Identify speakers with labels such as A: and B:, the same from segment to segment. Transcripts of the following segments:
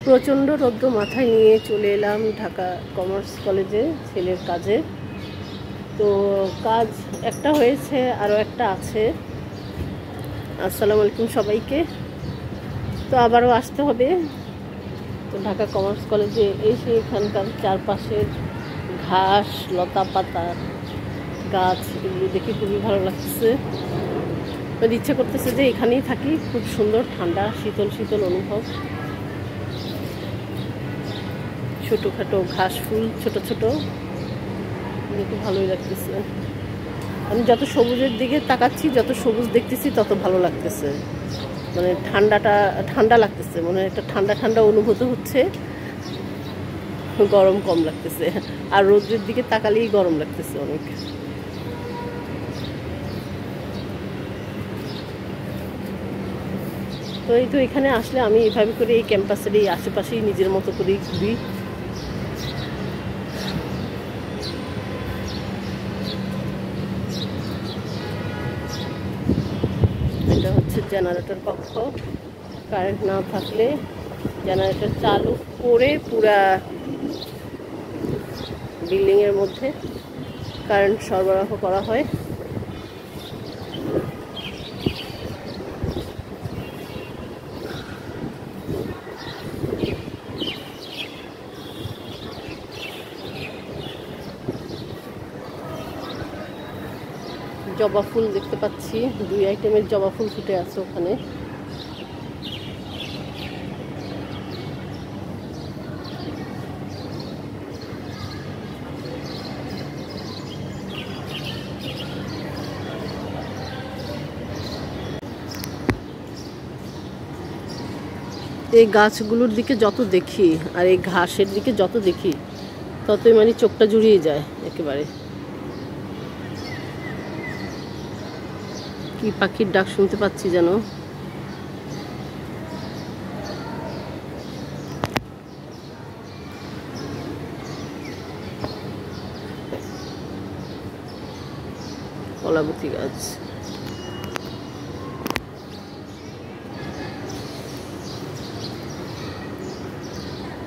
A: প্রচণ্ড রৌদ্র মাথায় নিয়ে চলে এলাম ঢাকা কমার্স কলেজে ছেলের কাজে। তো কাজ একটা হয়েছে, আরও একটা আছে। আসসালামু আলাইকুম সবাইকে। তো আবারও আসতে হবে। তো ঢাকা কমার্স কলেজে এসে এখানকার চারপাশের ঘাস, লতা পাতা, গাছ এগুলো দেখে খুবই ভালো লাগতেছে। ইচ্ছা করতেছে যে এখানেই থাকি। খুব সুন্দর ঠান্ডা, শীতল শীতল অনুভব। ছোটোখাটো ঘাস ফুল, ছোট ছোট, দেখে ভালোই লাগতেছে। আমি যত সবুজের দিকে তাকাচ্ছি, যত সবুজ দেখতেছি তত ভালো লাগতেছে। মানে ঠান্ডা লাগতেছে, মনে একটা ঠান্ডা ঠান্ডা অনুভূত হচ্ছে। গরম কম লাগতেছে, আর রোদ্রের দিকে তাকালেই গরম লাগতেছে অনেক। তো এই তো এখানে আসলে আমি এইভাবে করে এই ক্যাম্পাসের এই আশেপাশেই নিজের মতো করেই ঘুরি। এটা হচ্ছে জেনারেটর কক্ষ। কারেন্ট না থাকলে জেনারেটর চালু করে পুরা বিল্ডিংয়ের মধ্যে কারেন্ট সরবরাহ করা হয়। জবা ফুল দেখতে পাচ্ছি, 2 আইটেমের জবা ফুল ফুটে আছে ওখানে। এই গাছগুলোর দিকে যত দেখি আর এই ঘাসের দিকে যত দেখি ততই মানে চোখটা জুড়িয়ে যায় একেবারে। কি পাখির ডাক শুনতে পাচ্ছি যেন। কলাবতী গাছ।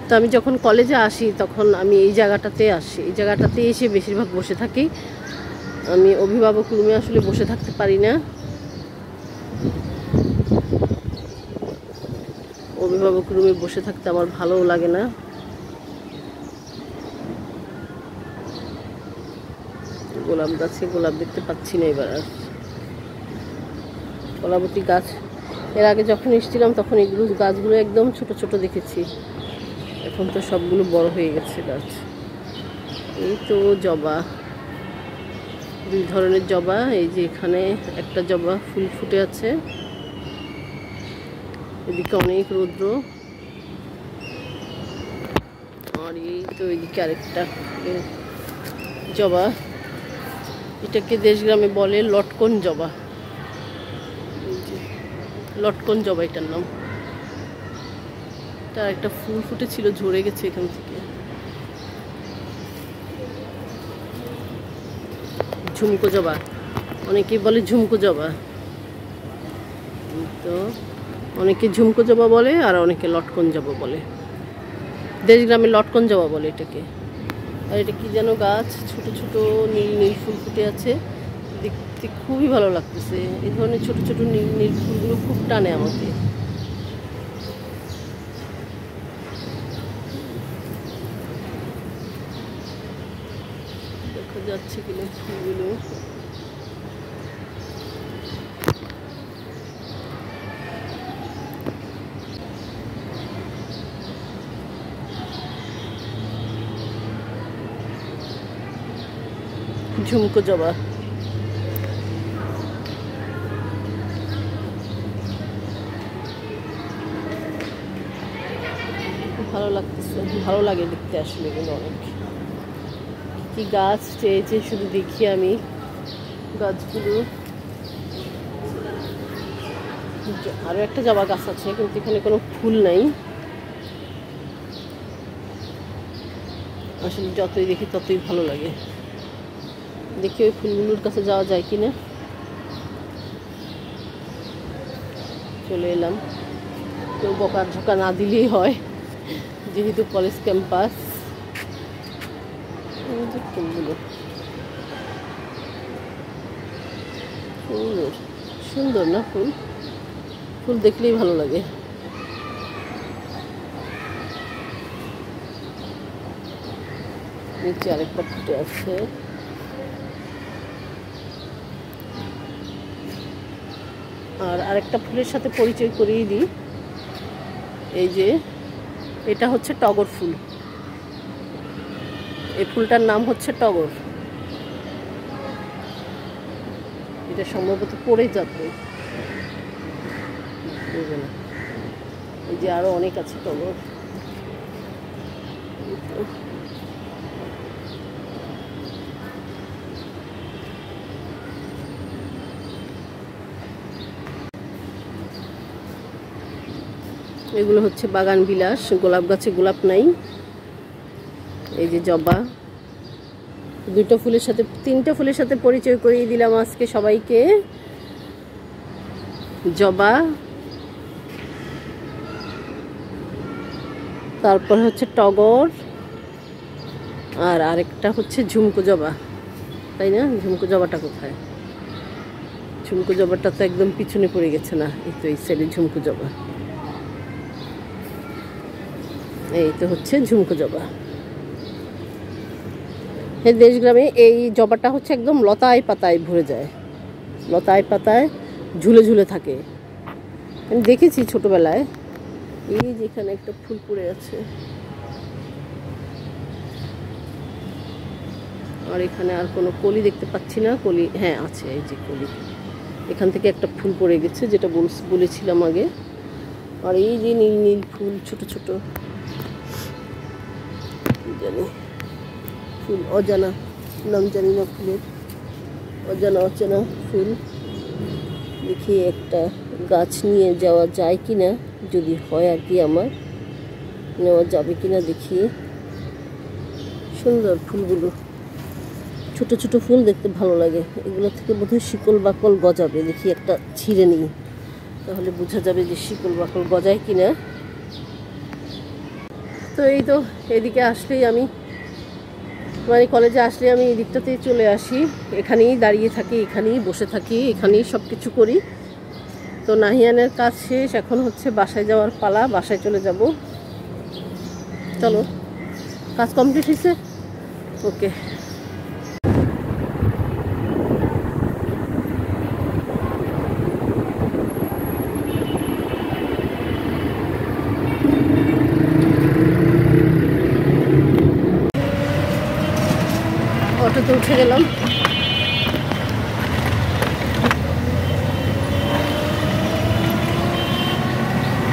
A: তো আমি যখন কলেজে আসি তখন আমি এই জায়গাটাতে আসি, এই জায়গাটাতে এসে বেশিরভাগ বসে থাকি। আমি অভিভাবক রুমে আসলে বসে থাকতে পারি না। অভিভাবক রুমে বসে থাকতে আমার ভালোও লাগে না। গোলাপ গাছে গোলাপ দেখতে পাচ্ছি না এবার আর। কলাবতী গাছ এর আগে যখন এসেছিলাম তখন এগুলো গাছগুলো একদম ছোট ছোট দেখেছি। এখন তো সবগুলো বড় হয়ে গেছে গাছ। এই তো জবা, 2 ধরনের জবা। এই যে এখানে একটা জবা ফুল ফুটে আছে, এদিকে অনেক রৌদ্র। আর এই তো এদিকে আরেকটা জবা, এটাকে দেশগ্রামে বলে লটকন জবা। লটকন জবা এটার নাম। তার একটা ফুল ফুটেছিল, ঝরে গেছে এখান থেকে। ঝুমকো জবা, অনেকেই বলে ঝুমকো জবা। তো অনেকে ঝুমকো জবা বলে আর অনেকে লটকন জবা বলে। দেশগ্রামে লটকন জবা বলে এটাকে। আর এটা কি যেন গাছ, ছোট ছোট নীল নীল ফুল ফুটে আছে, দেখতে খুবই ভালো লাগতেছে। এই ধরনের ছোট ছোট নীল নীল ফুলগুলো খুব টানে আমাকে। দেখা যাচ্ছে কিনা ফুলগুলো। ঝুমকো জবা। ভালো লাগতেছে, ভালো লাগে দেখতে আসলে এগুলো। অনেক কি গাছ চেয়ে চেয়ে শুধু দেখি আমি গাছগুলো। আরো একটা জবা গাছ আছে কিন্তু এখানে কোনো ফুল নাই। আসলে যতই দেখি ততই ভালো লাগে। দেখি ওই ফুলগুলোর কাছে যাওয়া যায় কিনা। চলে এলাম, কেউ বকা ঝোকা না দিলেই হয়। যেহেতু কলেজ ক্যাম্পাস। ফুলগুলো সুন্দর সুন্দর না? ফুল ফুল দেখলেই ভালো লাগে। নিচে আরেকটা ফুটে আছে। আর আরেকটা ফুলের সাথে পরিচয় করিয়ে দিই। এই যে এটা হচ্ছে টগর ফুল। এই ফুলটার নাম হচ্ছে টগর। এটা সম্ভবত পড়ে যাবে। এই যে আরো অনেক আছে টগর। এগুলো হচ্ছে বাগান বিলাস। গোলাপ গাছে গোলাপ নাই। এই যে জবা। দুটো ফুলের সাথে তিনটা ফুলের সাথে পরিচয় করিয়ে দিলাম আজকে সবাইকে। জবা, তারপর হচ্ছে টগর, আর আরেকটা হচ্ছে ঝুমকো জবা, তাই না? ঝুমকো জবাটা কোথায়? ঝুমকো জবাটা তো একদম পিছনে পড়ে গেছে না? এই তো এই সাইডে ঝুমকো জবা। এই তো হচ্ছে ঝুমকো জবা। এই দেশগ্রামে এই জবাটা হচ্ছে একদম লতায় পাতায় ভরে যায়, লতায় পাতায় ঝুলে ঝুলে থাকে। আমি দেখেছি ছোটবেলায়। এই যেখানে একটা ফুল পড়ে আছে, আর এখানে আর কোনো কলি দেখতে পাচ্ছি না। কলি হ্যাঁ আছে, এই যে কলি। এখান থেকে একটা ফুল পড়ে গেছে, যেটা বলেছিলাম আগে। আর এই যে নীল নীল ফুল, ছোট ছোট, জানি ফুল, অজানা নাম জানি না ফুলের, অজানা অচেনা ফুল। দেখি একটা গাছ নিয়ে যাওয়া যায় কিনা, যদি হয় আর কি আমার নেওয়া যাবে কিনা দেখি। সুন্দর ফুলগুলো, ছোট ছোট ফুল, দেখতে ভালো লাগে। এগুলো থেকে বোধহয় শিকল বাকল গজাবে। দেখি একটা ছিঁড়ে নিই, তাহলে বোঝা যাবে যে শিকল বাকল গজায় কিনা। তো এই তো এদিকে আসলেই আমি মানে কলেজে আসলে আমি এই দিকটাতেই চলে আসি, এখানেই দাঁড়িয়ে থাকি, এখানেই বসে থাকি, এখানেই সব কিছু করি। তো নাহিয়ানের কাজ শেষ, এখন হচ্ছে বাসায় যাওয়ার পালা। বাসায় চলে যাব। চলো, কাজ কমপ্লিট হয়েছে। ওকে, অটোতে উঠে গেলাম।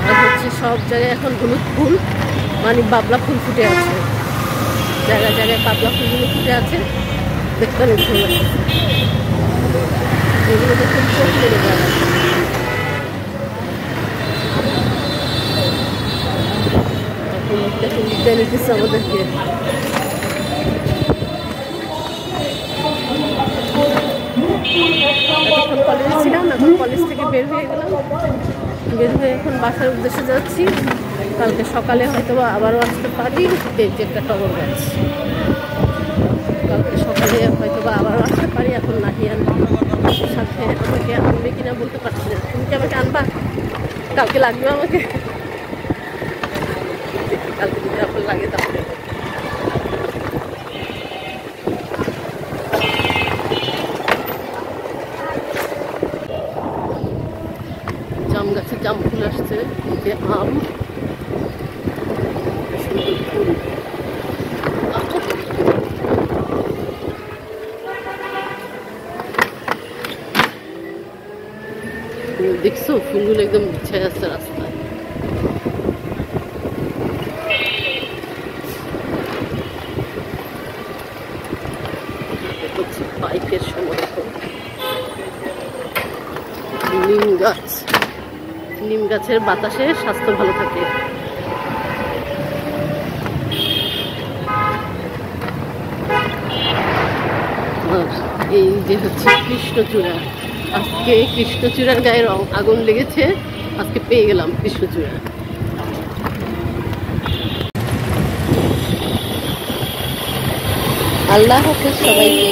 A: আর হচ্ছে সব জায়গায় এখন হলুদ ফুল, মানে বাবলা ফুল ফুটে আছে। জায়গায় জায়গায় বাবলা ফুলগুলো ফুটে আছে, দেখতে অনেক ভালো লাগছে। এগুলো দেখতে চোখ লেগে যায়। এখন বিদায় নিতেছে আমাদেরকে। এতক্ষণ কলেজে ছিলাম, এখন কলেজ থেকে বের হয়ে গেলাম। বের হয়ে এখন বাসার উদ্দেশ্যে যাচ্ছি। কালকে সকালে হয়তো আবারও আসতে পারি। এই যে একটা টগর গাছ, কালকে সকালে হয়তো আবারও আসতে পারি। এখন নাহিয়ান সাথে আমাকে আনবে কিনা বলতে পারছি না। তুমি কি আমাকে আনবা? কালকে লাগবে আমাকে। কালকে যদি আপনার লাগে তাহলে জাম গাছে জাম ফুল আসছে, যে আম, সুন্দর ফুল। দেখছো ফুলগুলো একদম বিছায় আছে রাস্তায়। বাইকের সময় নিম গাছ, নিম গাছের বাতাসে স্বাস্থ্য ভালো থাকে। আর এই যে হচ্ছে কৃষ্ণচূড়া। আজকে কৃষ্ণচূড়ার গায়ে আগুন লেগেছে, আজকে পেয়ে গেলাম কৃষ্ণচূড়া। আল্লাহ হাফেজ সবাইকে।